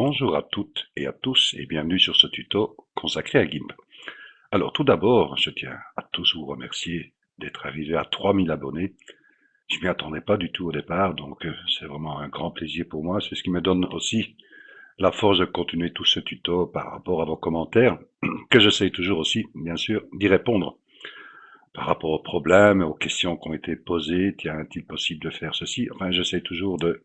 Bonjour à toutes et à tous et bienvenue sur ce tuto consacré à GIMP. Alors tout d'abord, je tiens à tous vous remercier d'être arrivés à 3000 abonnés. Je m'y attendais pas du tout au départ, donc c'est vraiment un grand plaisir pour moi. C'est ce qui me donne aussi la force de continuer tout ce tuto par rapport à vos commentaires, que j'essaye toujours aussi, bien sûr, d'y répondre. Par rapport aux problèmes, aux questions qui ont été posées, tiens, est-il possible de faire ceci? Enfin, j'essaie toujours de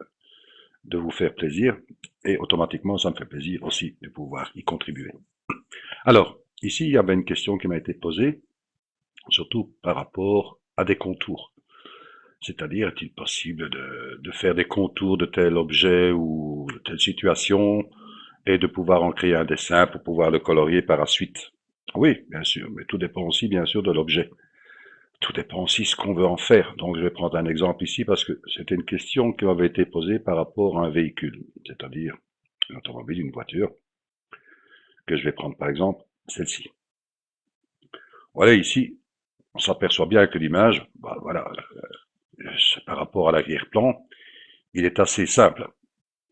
vous faire plaisir, et automatiquement, ça me fait plaisir aussi de pouvoir y contribuer. Alors, ici, il y avait une question qui m'a été posée, surtout par rapport à des contours. C'est-à-dire, est-il possible de faire des contours de tel objet ou de telle situation, et de pouvoir en créer un dessin pour pouvoir le colorier par la suite? Oui, bien sûr, mais tout dépend aussi, bien sûr, de l'objet. Tout dépend aussi de ce qu'on veut en faire. Donc, je vais prendre un exemple ici parce que c'était une question qui m'avait été posée par rapport à un véhicule, c'est-à-dire une automobile, une voiture, que je vais prendre par exemple celle-ci. Voilà, ici, on s'aperçoit bien que l'image, bah, voilà, par rapport à l'arrière-plan, il est assez simple.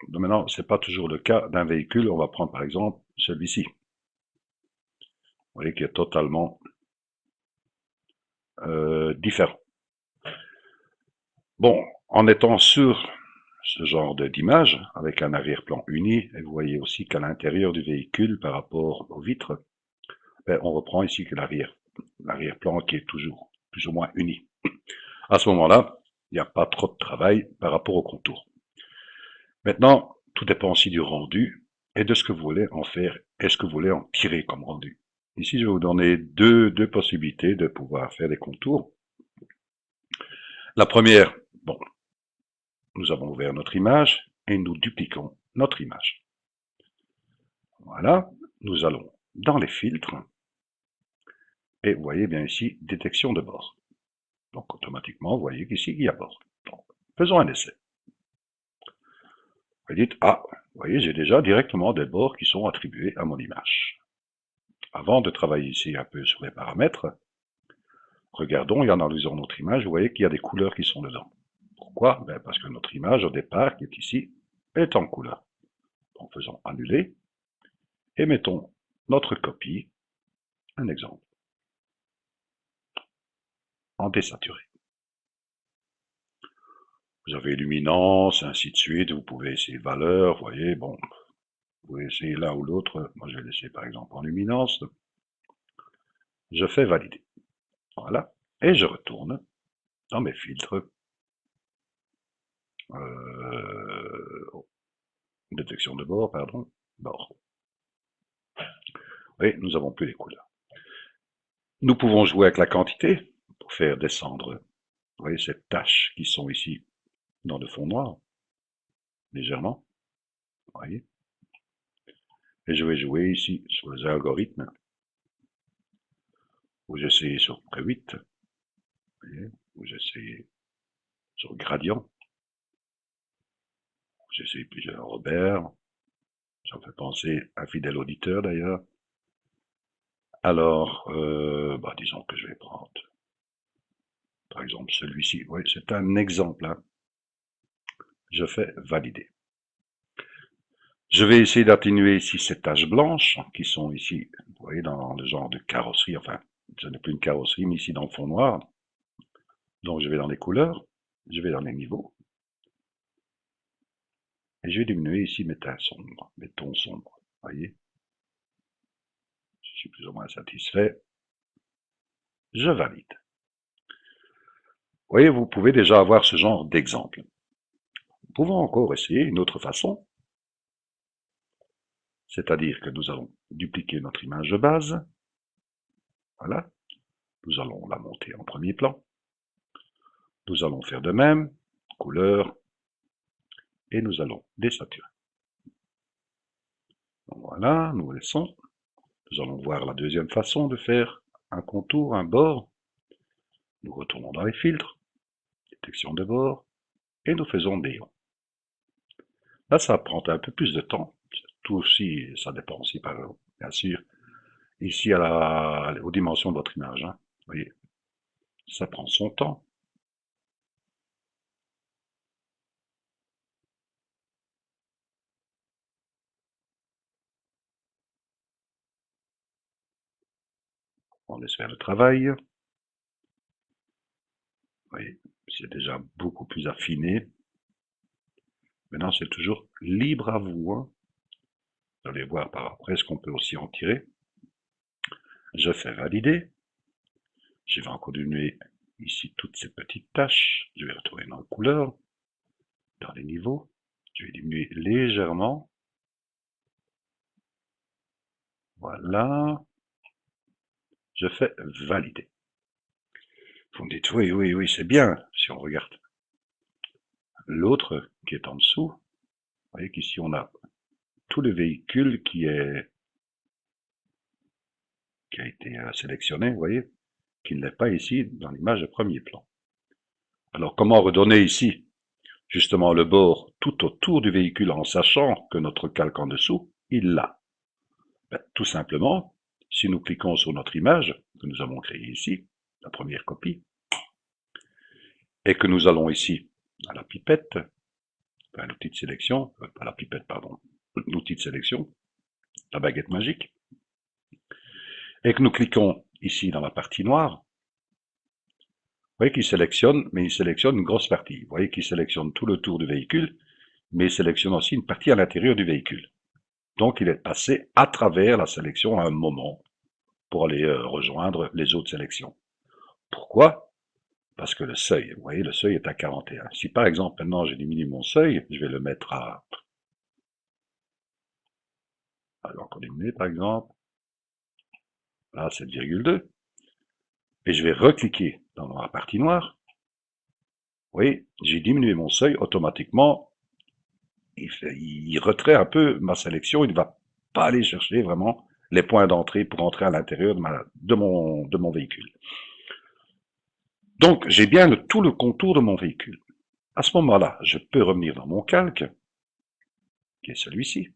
Donc maintenant, c'est pas toujours le cas d'un véhicule. On va prendre par exemple celui-ci. Vous voyez qu'il est totalement différent. Bon, en étant sur ce genre d'image, avec un arrière-plan uni, et vous voyez aussi qu'à l'intérieur du véhicule, par rapport aux vitres, ben, on reprend ici que l'arrière-plan qui est toujours plus ou moins uni. À ce moment-là, il n'y a pas trop de travail par rapport au contour. Maintenant, tout dépend aussi du rendu et de ce que vous voulez en faire et ce que vous voulez en tirer comme rendu. Ici, je vais vous donner deux possibilités de pouvoir faire des contours. La première, bon, nous avons ouvert notre image et nous dupliquons notre image. Voilà, nous allons dans les filtres et vous voyez bien ici, détection de bord. Donc automatiquement, vous voyez qu'ici, il y a bord. Donc, faisons un essai. Vous dites, ah, vous voyez, j'ai déjà directement des bords qui sont attribués à mon image. Avant de travailler ici un peu sur les paramètres, regardons et analysons notre image, vous voyez qu'il y a des couleurs qui sont dedans. Pourquoi? Ben parce que notre image au départ, qui est ici, est en couleur. Donc faisons annuler et mettons notre copie, un exemple, en désaturé. Vous avez luminance, ainsi de suite, vous pouvez essayer valeur, vous voyez, bon, vous pouvez essayer l'un ou l'autre. Moi je vais laisser par exemple en luminance. Je fais valider. Voilà. Et je retourne dans mes filtres. Détection de bord, pardon. Bord. Oui, nous avons plus les couleurs. Nous pouvons jouer avec la quantité pour faire descendre, vous voyez, ces taches qui sont ici dans le fond noir, légèrement. Vous voyez. Et je vais jouer ici sur les algorithmes, où j'essaie sur pré8, vous voyez, où j'essaie sur gradient, où j'essaie plusieurs Robert. Ça me fait penser à un fidèle auditeur d'ailleurs. Alors, bah, disons que je vais prendre, par exemple, celui-ci. Oui, c'est un exemple. Hein. Je fais valider. Je vais essayer d'atténuer ici ces taches blanches qui sont ici, vous voyez, dans le genre de carrosserie. Enfin, ce n'est plus une carrosserie, mais ici dans le fond noir. Donc, je vais dans les couleurs, je vais dans les niveaux. Et je vais diminuer ici mes teintes sombres, mes tons sombres. Vous voyez, je suis plus ou moins satisfait. Je valide. Vous voyez, vous pouvez déjà avoir ce genre d'exemple. Nous pouvons encore essayer une autre façon. C'est-à-dire que nous allons dupliquer notre image de base. Voilà. Nous allons la monter en premier plan. Nous allons faire de même, couleur, et nous allons désaturer. Donc voilà, nous laissons. Nous allons voir la deuxième façon de faire un contour, un bord. Nous retournons dans les filtres, détection de bord, et nous faisons néon. Là, ça prend un peu plus de temps. Tout aussi, ça dépend aussi, bien sûr, ici aux dimensions de votre image. Hein. Vous voyez, ça prend son temps. On laisse faire le travail. Vous voyez, c'est déjà beaucoup plus affiné. Maintenant, c'est toujours libre à vous, hein. Vous allez voir par après ce qu'on peut aussi en tirer. Je fais valider. Je vais encore diminuer ici toutes ces petites taches. Je vais retourner dans la couleur, dans les niveaux. Je vais diminuer légèrement. Voilà. Je fais valider. Vous me dites, oui, oui, oui, c'est bien, si on regarde l'autre qui est en dessous. Vous voyez qu'ici, on a tout le véhicule qui a été sélectionné, vous voyez, qui ne l'est pas ici dans l'image de premier plan. Alors, comment redonner ici, justement, le bord tout autour du véhicule en sachant que notre calque en dessous, il l'a? Ben, tout simplement, si nous cliquons sur notre image que nous avons créée ici, la première copie, et que nous allons ici à la pipette, enfin, l'outil de sélection, pas la pipette, pardon, l'outil de sélection, la baguette magique, et que nous cliquons ici dans la partie noire, vous voyez qu'il sélectionne, mais il sélectionne une grosse partie. Vous voyez qu'il sélectionne tout le tour du véhicule, mais il sélectionne aussi une partie à l'intérieur du véhicule. Donc il est passé à travers la sélection à un moment pour aller rejoindre les autres sélections. Pourquoi? Parce que le seuil, vous voyez, le seuil est à 41. Si par exemple maintenant je diminue mon seuil, je vais le mettre à... Alors qu'on diminue par exemple, à 7,2. Et je vais recliquer dans la partie noire. Vous voyez, j'ai diminué mon seuil automatiquement. Il retrait un peu ma sélection. Il ne va pas aller chercher vraiment les points d'entrée pour entrer à l'intérieur de mon véhicule. Donc, j'ai bien tout le contour de mon véhicule. À ce moment-là, je peux revenir dans mon calque, qui est celui-ci.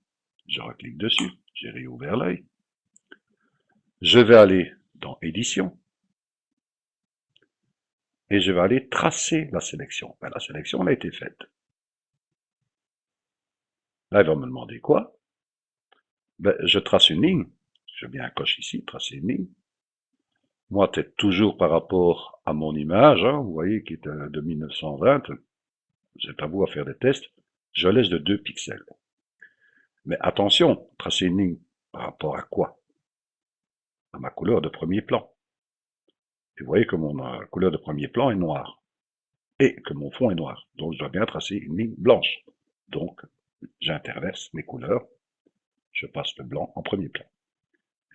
Je reclique dessus, j'ai réouvert l'œil. Je vais aller dans Édition. Et je vais aller tracer la sélection. Ben, la sélection elle a été faite. Là, il va me demander quoi? Ben, je trace une ligne. Je mets un coche ici, tracer une ligne. Moi, peut-être toujours par rapport à mon image, hein, vous voyez, qui est de 1920. C'est à vous à faire des tests. Je laisse de 2 pixels. Mais attention, tracer une ligne par rapport à quoi? À ma couleur de premier plan. Et vous voyez que mon couleur de premier plan est noire. Et que mon fond est noir. Donc, je dois bien tracer une ligne blanche. Donc, j'interverse mes couleurs. Je passe le blanc en premier plan.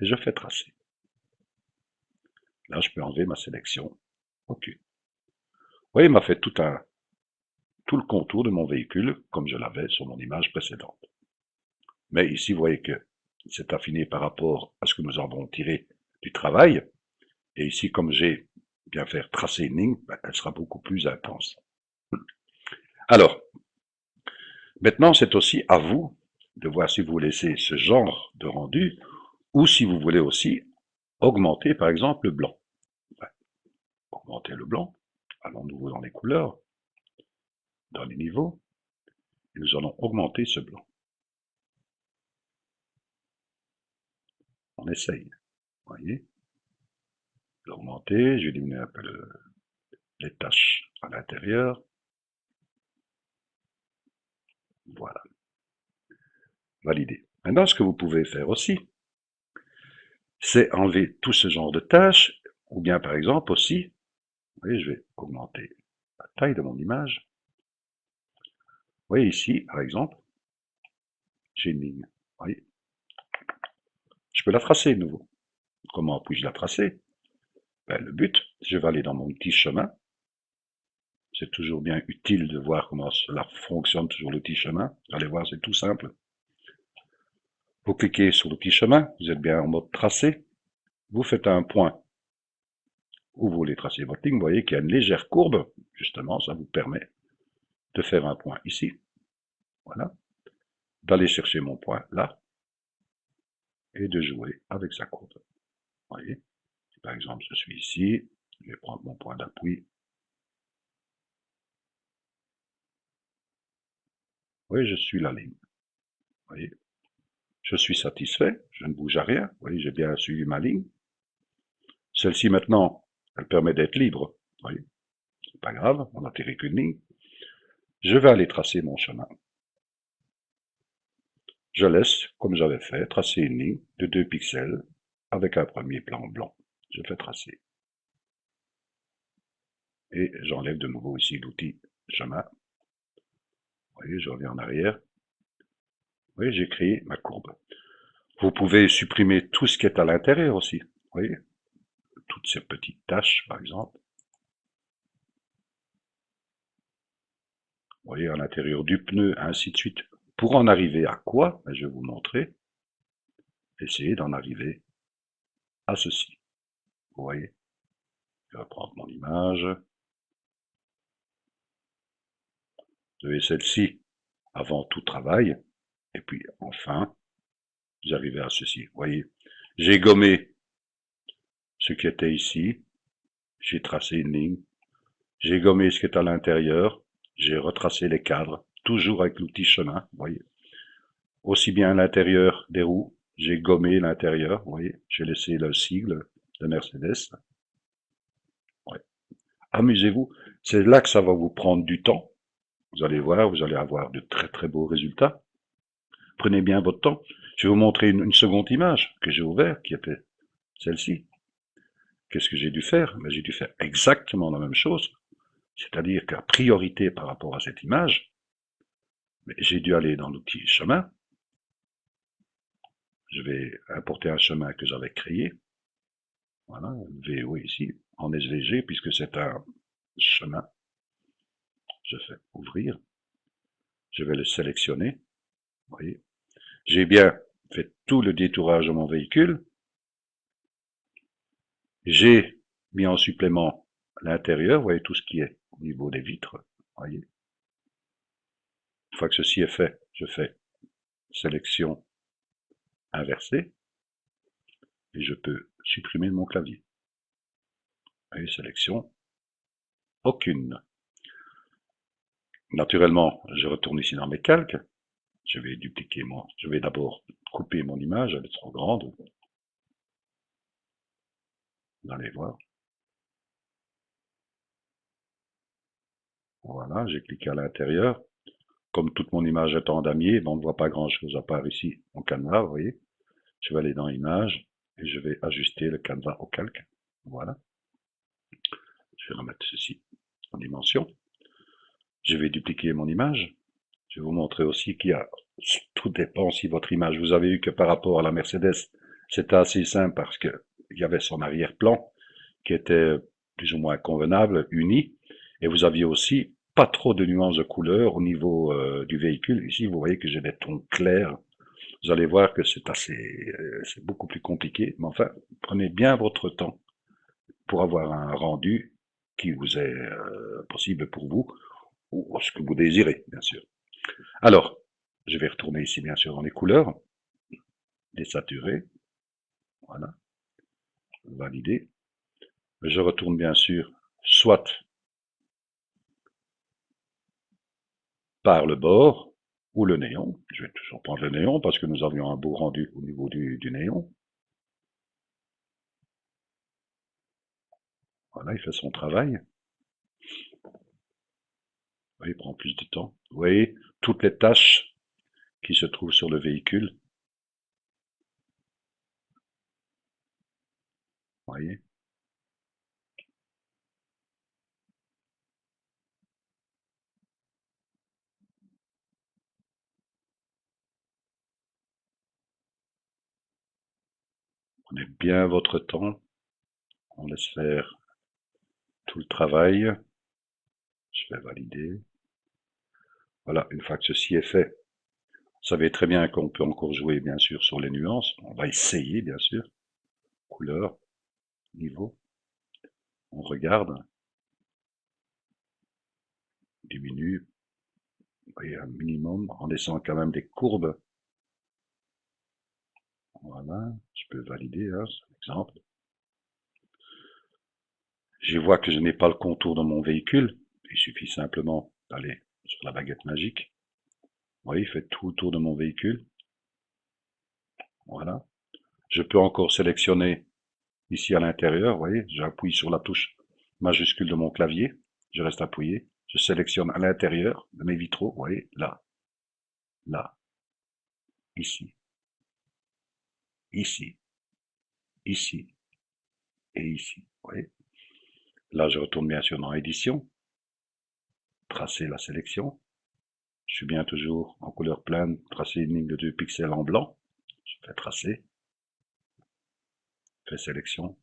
Et je fais tracer. Là, je peux enlever ma sélection. OK. Vous voyez, il m'a fait tout le contour de mon véhicule, comme je l'avais sur mon image précédente. Mais ici, vous voyez que c'est affiné par rapport à ce que nous avons tiré du travail. Et ici, comme j'ai bien fait tracer une ligne, ben, elle sera beaucoup plus intense. Alors, maintenant, c'est aussi à vous de voir si vous laissez ce genre de rendu ou si vous voulez aussi augmenter, par exemple, le blanc. Enfin, augmenter le blanc. Allons nouveau dans les couleurs, dans les niveaux, et nous allons augmenter ce blanc. On essaye. Vous voyez, l'augmenter, je vais diminuer un peu les tâches à l'intérieur. Voilà. Valider. Maintenant, ce que vous pouvez faire aussi, c'est enlever tout ce genre de tâches, ou bien par exemple aussi, vous voyez, je vais augmenter la taille de mon image. Vous voyez ici, par exemple, j'ai une ligne. Vous voyez, je peux la tracer de nouveau. Comment puis-je la tracer? Ben, le but, je vais aller dans mon petit chemin. C'est toujours bien utile de voir comment cela fonctionne, toujours le petit chemin. Vous allez voir, c'est tout simple. Vous cliquez sur le petit chemin, vous êtes bien en mode tracé. Vous faites un point où vous voulez tracer votre ligne. Vous voyez qu'il y a une légère courbe. Justement, ça vous permet de faire un point ici. Voilà. D'aller chercher mon point là. Et de jouer avec sa courbe. Vous voyez. Par exemple, je suis ici. Je vais prendre mon point d'appui. Oui, je suis la ligne. Vous voyez. Je suis satisfait. Je ne bouge à rien. Vous voyez, j'ai bien suivi ma ligne. Celle-ci maintenant, elle permet d'être libre. Vous voyez, c'est pas grave, on n'atterrit qu'une ligne. Je vais aller tracer mon chemin. Je laisse, comme j'avais fait, tracer une ligne de 2 pixels avec un premier plan blanc. Je fais tracer. Et j'enlève de nouveau ici l'outil chemin. Vous voyez, je reviens en arrière. Vous voyez, j'ai créé ma courbe. Vous pouvez supprimer tout ce qui est à l'intérieur aussi. Vous voyez, toutes ces petites taches, par exemple. Vous voyez, à l'intérieur du pneu, ainsi de suite. Pour en arriver à quoi? Je vais vous montrer. Essayez d'en arriver à ceci. Vous voyez, je vais reprendre mon image. Vous avez celle-ci avant tout travail. Et puis, enfin, j'arrivais à ceci. Vous voyez, j'ai gommé ce qui était ici. J'ai tracé une ligne. J'ai gommé ce qui est à l'intérieur. J'ai retracé les cadres, toujours avec l'outil chemin. Vous voyez, aussi bien l'intérieur des roues. J'ai gommé l'intérieur. Vous voyez, j'ai laissé le sigle de Mercedes. Ouais. Amusez-vous. C'est là que ça va vous prendre du temps. Vous allez voir, vous allez avoir de très très beaux résultats. Prenez bien votre temps. Je vais vous montrer une seconde image que j'ai ouverte, qui était celle-ci. Qu'est-ce que j'ai dû faire? J'ai dû faire exactement la même chose. C'est-à-dire qu'à priorité par rapport à cette image, j'ai dû aller dans l'outil chemin. Je vais importer un chemin que j'avais créé. Voilà, VO ici, en SVG, puisque c'est un chemin. Je fais ouvrir. Je vais le sélectionner. Vous voyez. J'ai bien fait tout le détourage de mon véhicule. J'ai mis en supplément l'intérieur, vous voyez tout ce qui est au niveau des vitres. Voyez. Une fois que ceci est fait, je fais sélection inversée et je peux supprimer mon clavier. Et sélection aucune. Naturellement, je retourne ici dans mes calques. Je vais dupliquer je vais d'abord couper mon image, elle est trop grande. Vous allez voir. Voilà, j'ai cliqué à l'intérieur. Comme toute mon image est en damier, on ne voit pas grand chose à part ici mon canevas, vous voyez. Je vais aller dans Images et je vais ajuster le canevas au calque. Voilà. Je vais remettre ceci en dimension. Je vais dupliquer mon image. Je vais vous montrer aussi qu'il y a, tout dépend si votre image, vous avez vu que par rapport à la Mercedes, c'était assez simple parce que il y avait son arrière-plan qui était plus ou moins convenable, uni, et vous aviez aussi pas trop de nuances de couleurs au niveau du véhicule. Ici, vous voyez que j'ai des tons clairs. Vous allez voir que c'est c'est beaucoup plus compliqué, mais enfin, prenez bien votre temps pour avoir un rendu qui vous est possible pour vous, ou ce que vous désirez, bien sûr. Alors, je vais retourner ici, bien sûr, dans les couleurs, désaturer, voilà, valider. Je retourne, bien sûr, soit par le bord, ou le néon. Je vais toujours prendre le néon, parce que nous avions un beau rendu au niveau du néon. Voilà, il fait son travail. Il prend plus de temps. Vous voyez, toutes les tâches qui se trouvent sur le véhicule. Vous voyez. Prenez bien votre temps. On laisse faire tout le travail. Je vais valider. Voilà, une fois que ceci est fait, vous savez très bien qu'on peut encore jouer, bien sûr, sur les nuances. On va essayer, bien sûr. Couleur, niveau. On regarde. Diminue. Vous voyez, un minimum, en laissant quand même des courbes. Voilà, je peux valider, hein, par exemple. Je vois que je n'ai pas le contour de mon véhicule. Il suffit simplement d'aller sur la baguette magique. Vous voyez, il fait tout autour de mon véhicule. Voilà. Je peux encore sélectionner Ici à l'intérieur, vous voyez, j'appuie sur la touche majuscule de mon clavier, je reste appuyé, je sélectionne à l'intérieur de mes vitraux, vous voyez, là, là, ici, ici, ici et ici, vous voyez. Là, je retourne bien sûr dans édition, tracer la sélection, je suis bien toujours en couleur pleine, tracer une ligne de 2 pixels en blanc, je fais tracer, fais sélection,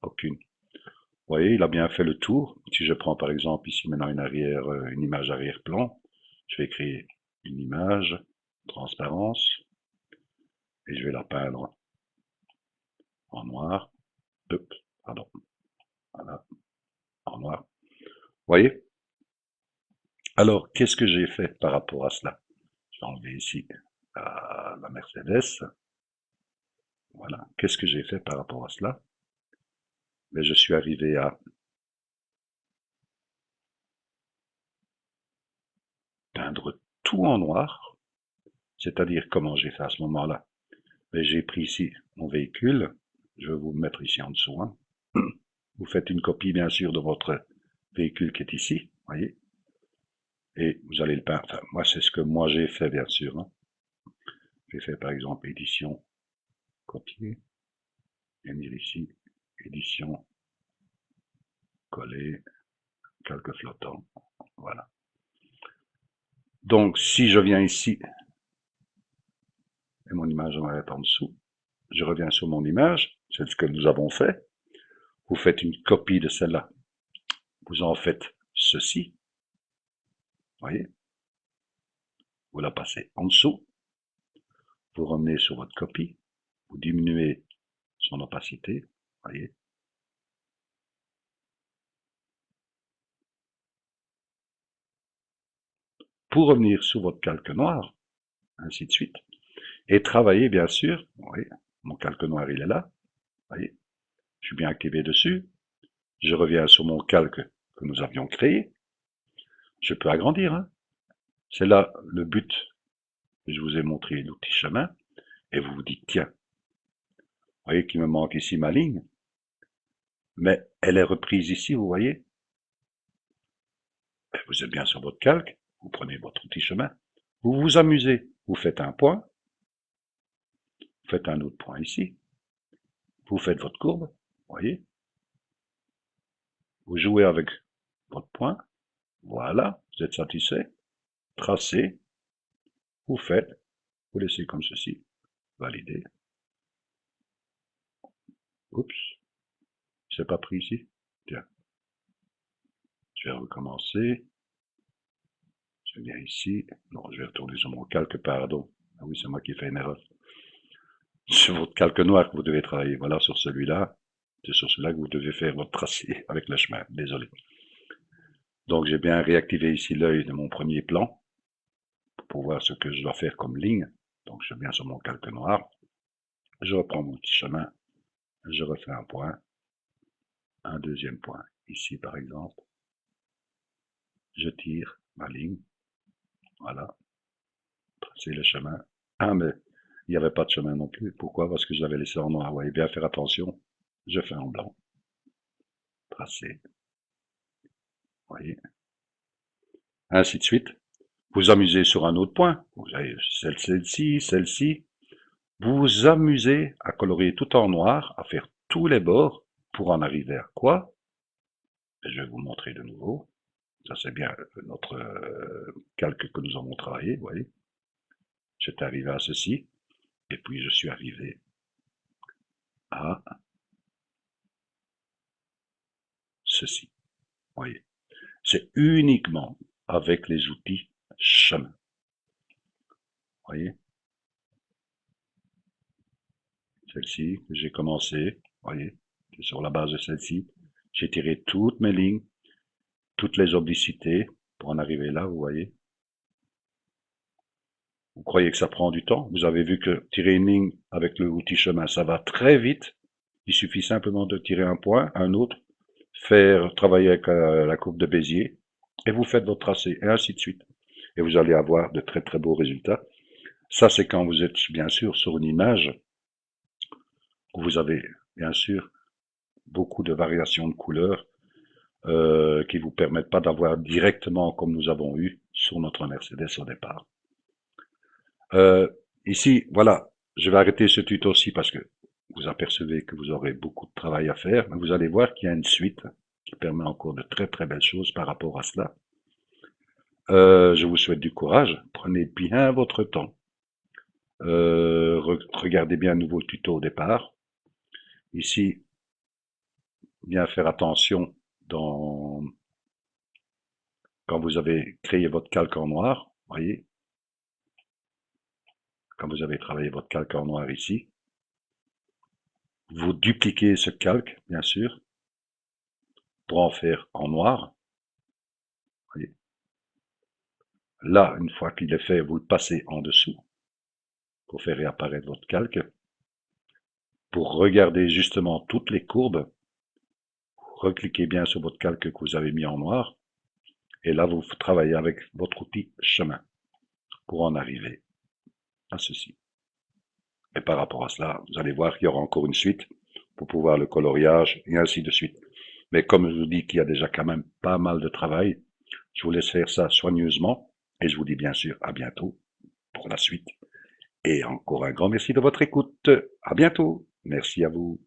aucune. Vous voyez, il a bien fait le tour. Si je prends par exemple ici maintenant une image arrière-plan, je vais créer une image, transparence, et je vais la peindre en noir. Hop, pardon, voilà, en noir. Vous voyez? Alors, qu'est-ce que j'ai fait par rapport à cela? Je vais enlever ici la Mercedes. Voilà, qu'est-ce que j'ai fait par rapport à cela? Mais je suis arrivé à peindre tout en noir, c'est-à-dire comment j'ai fait à ce moment-là. J'ai pris ici mon véhicule, je vais vous le mettre ici en dessous. Hein. Vous faites une copie bien sûr de votre véhicule qui est ici, voyez, et vous allez le peindre. Enfin, moi c'est ce que moi j'ai fait bien sûr. Hein. J'ai fait par exemple édition, copier, et venir ici, édition, coller, calque flottant, voilà. Donc si je viens ici, et mon image va être en dessous, je reviens sur mon image, c'est ce que nous avons fait, vous faites une copie de celle-là, vous en faites ceci, voyez, vous la passez en dessous, vous revenez sur votre copie, vous diminuez son opacité, voyez. Pour revenir sur votre calque noir, ainsi de suite, et travailler bien sûr, voyez, mon calque noir il est là, voyez, je suis bien activé dessus, je reviens sur mon calque que nous avions créé, je peux agrandir, hein. C'est là le but que je vous ai montré l'outil chemin, et vous vous dites, tiens, vous voyez qu'il me manque ici ma ligne, mais elle est reprise ici, vous voyez. Vous êtes bien sur votre calque, vous prenez votre outil chemin, vous vous amusez, vous faites un point, vous faites un autre point ici, vous faites votre courbe, voyez, vous jouez avec votre point, voilà, vous êtes satisfait, tracez, vous faites, vous laissez comme ceci, valider. Oups, c'est pas pris ici, tiens, je vais recommencer, je viens ici, non, je vais retourner sur mon calque, pardon, ah oui, c'est moi qui ai fait une erreur. Sur votre calque noir que vous devez travailler, voilà, sur celui-là, c'est sur celui-là que vous devez faire votre tracé avec le chemin, désolé. Donc j'ai bien réactivé ici l'œil de mon premier plan, pour voir ce que je dois faire comme ligne. Donc je viens sur mon calque noir, je reprends mon petit chemin, je refais un point, un deuxième point, ici par exemple, je tire ma ligne, voilà, tracer le chemin. Ah mais il n'y avait pas de chemin non plus, pourquoi? Parce que je l'avais laissé en noir, vous voyez bien faire attention, je fais en blanc, tracer, voyez, ainsi de suite. Vous amusez sur un autre point, vous avez celle-ci, celle-ci, vous vous amusez à colorer tout en noir, à faire tous les bords, pour en arriver à quoi? Je vais vous montrer de nouveau. Ça c'est bien notre calque que nous avons travaillé, vous voyez. J'étais arrivé à ceci, et puis je suis arrivé à ceci, vous voyez. C'est uniquement avec les outils chemin, vous voyez. Celle-ci que j'ai commencé, vous voyez, c'est sur la base de celle-ci. J'ai tiré toutes mes lignes, toutes les oblicités pour en arriver là, vous voyez. Vous croyez que ça prend du temps? Vous avez vu que tirer une ligne avec le outil chemin, ça va très vite. Il suffit simplement de tirer un point, un autre, faire travailler avec la courbe de Bézier, et vous faites votre tracé, et ainsi de suite. Et vous allez avoir de très très beaux résultats. Ça, c'est quand vous êtes bien sûr sur une image où vous avez bien sûr beaucoup de variations de couleurs qui vous permettent pas d'avoir directement comme nous avons eu sur notre Mercedes au départ. Ici, voilà, je vais arrêter ce tuto aussi parce que vous apercevez que vous aurez beaucoup de travail à faire, mais vous allez voir qu'il y a une suite qui permet encore de très très belles choses par rapport à cela. Je vous souhaite du courage, prenez bien votre temps, regardez bien un nouveau tuto au départ. Ici, bien faire attention quand vous avez créé votre calque en noir, voyez, quand vous avez travaillé votre calque en noir ici, vous dupliquez ce calque, bien sûr, pour en faire en noir. Voyez. Là, une fois qu'il est fait, vous le passez en dessous pour faire réapparaître votre calque. Pour regarder justement toutes les courbes, recliquez bien sur votre calque que vous avez mis en noir. Et là, vous travaillez avec votre outil chemin pour en arriver à ceci. Et par rapport à cela, vous allez voir qu'il y aura encore une suite pour pouvoir le coloriage et ainsi de suite. Mais comme je vous dis qu'il y a déjà quand même pas mal de travail, je vous laisse faire ça soigneusement et je vous dis bien sûr à bientôt pour la suite. Et encore un grand merci de votre écoute. À bientôt. Merci à vous.